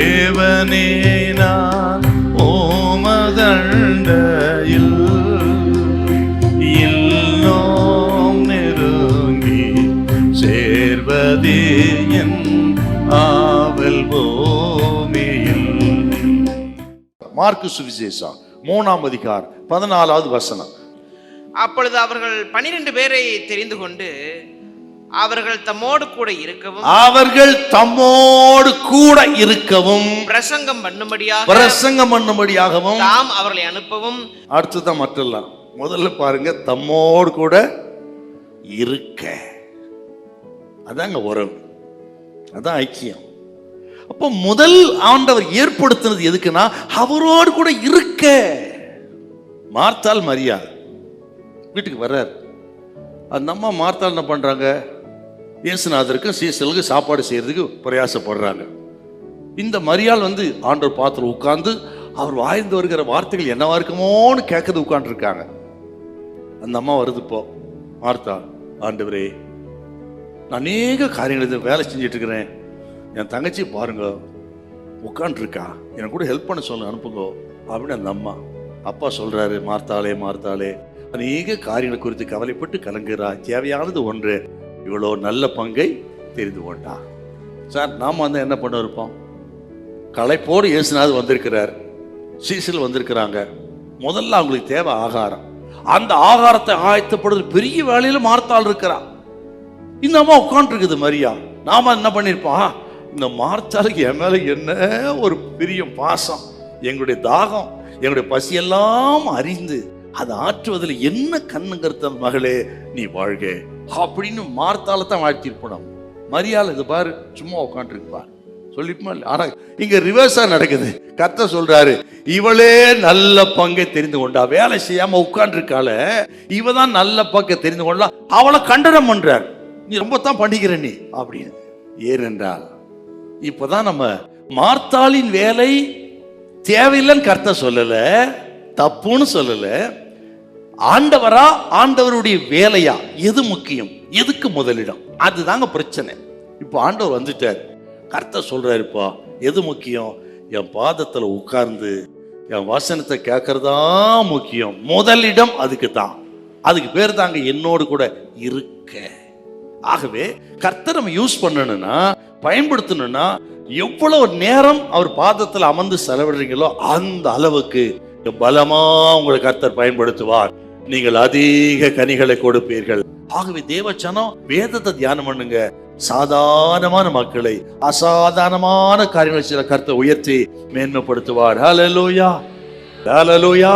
தேவனே நான் ஓமதண்டையில் இன்னும் நெருங்கி சேர்வதே என் ஆவல் பூமியில். மார்க்கு சுவிசேஷம் 3ஆம் அதிகாரம் 14வது வசனம். அப்பொழுது அவர்கள் 12 பேரை தெரிந்து கொண்டு அவர்கள் தம்மோடு கூட இருக்கவும் பிரசங்கம் பண்ணும்படியாகவும் தாம் அவர்களை அனுப்பவும். அடுத்ததான் மட்டும் முதல்ல பாருங்க, தம்மோடு கூட இருக்க. அதாங்க உறவு, அதான் ஐக்கியம். அப்போ முதல் ஆண்டவர் ஏற்படுத்தினது எதுக்குன்னா அவரோடு கூட இருக்க. மார்த்தாள் மரியாள் வீட்டுக்கு வர்றார். அந்த அம்மா மார்த்தாள் என்ன பண்றாங்க, இயேசுநாதருக்கு சீசலுக்கு சாப்பாடு செய்யறதுக்கு பிரயாசப்படுறாங்க. இந்த மரியாள் ஆண்டவர் பாத்திரம் உட்கார்ந்து அவர் வாய்ந்து வருகிற வார்த்தைகள் என்னவா இருக்குமோன்னு கேட்கறது உட்கார்ந்துருக்காங்க. அந்த அம்மா வருது, இப்போ மார்த்தாள், ஆண்டவரே நான் அநேக காரியங்கள் வேலை செஞ்சுட்டு இருக்கிறேன், என் தங்கச்சி பாருங்க உட்காந்துருக்கா, எனக்கு கூட ஹெல்ப் பண்ண சொல்ல அனுப்புங்க அப்படின்னு அந்த அம்மா. அப்பா சொல்றாரு, மார்த்தாளே மார்த்தாளே, அநேக காரியங்களை குறித்து கவலைப்பட்டு கலங்குறா, தேவையானது ஒன்று, இவ்வளோ நல்ல பங்கை தெரிந்து கொண்டா. சார் நாம என்ன பண்ண இருப்போம், களைப்போடு இயேசுநாதர் வந்திருக்கிறார், சீசல் வந்திருக்கிறாங்க. முதல்ல அவங்களுக்கு தேவை ஆகாரம். அந்த ஆகாரத்தை ஆயத்தப்படுறது பெரிய வேலையில மார்த்தாள் இருக்கிறா. இந்த அம்மா உட்காந்து இருக்குது மரியா. நாம என்ன பண்ணிருப்போம், இந்த மார்த்தாளுக்கு என் மேல என்ன ஒரு பெரிய பாசம், எங்களுடைய தாகம் எங்களுடைய பசியெல்லாம் அறிந்து அதை ஆற்றுவதில் என்ன கண்ணுங்கிறத மகளே நீ வாழ்க அப்படின்னு மார்த்தால தான் வாழ்த்திருப்போம். மரியாள் இது பாரு சும்மா உட்காந்துருப்பார் சொல்லிப்போமா. ஆனா இங்க ரிவர்ஸா நடக்குது. கர்த்தர் சொல்றாரு, இவளே நல்ல பங்கை தெரிந்து கொண்டா, வேலை செய்யாம உட்கார்ந்துருக்கால, இவதான் நல்ல பங்கை தெரிந்து கொண்டா, அவளை கண்டனம் பண்றார், நீ ரொம்ப தான் பண்ணிக்கிற நீ அப்படின்னு. ஏனென்றால் இப்பதான் நம்ம மார்த்தாளின் வேலை தேவையில்லைன்னு கர்த்தர் சொல்லல, தப்புன்னு சொல்லல. ஆண்டவரா ஆண்டவருடைய வேலையா, எது முக்கியம், எதுக்கு முதலிடம், அதுதாங்க பிரச்சனை. இப்போ ஆண்டவர் வந்துட்டார், கர்த்தர் சொல்றாருப்பா எது முக்கியம், என் பாதத்துல உட்கார்ந்து என் வசனத்தை கேட்கறதா முக்கியம், முதலிடம் அதுக்கு தான். அதுக்கு பேர் தாங்க என்னோடு கூட இருக்க. ஆகவே கர்த்தர் நம்ம யூஸ் பண்ணணும்னா, பயன்படுத்தணும்னா, எவ்வளவு நேரம் அவர் பாதத்தில் அமர்ந்து செலவிடுறீங்களோ அந்த அளவுக்கு பலமா உங்களை கர்த்தர் பயன்படுத்துவார். நீங்கள் அதிக கனிகளை கொடுப்பீர்கள். ஆகவே தேவச்சனம் வேதத்தை தியானம் பண்ணுங்க. சாதாரணமான மக்களை அசாதாரணமான காரியங்களை சில கர்த்தர் உயர்த்தி மேன்மைப்படுத்துவார். ஹல்லேலூயா, ஹல்லேலூயா.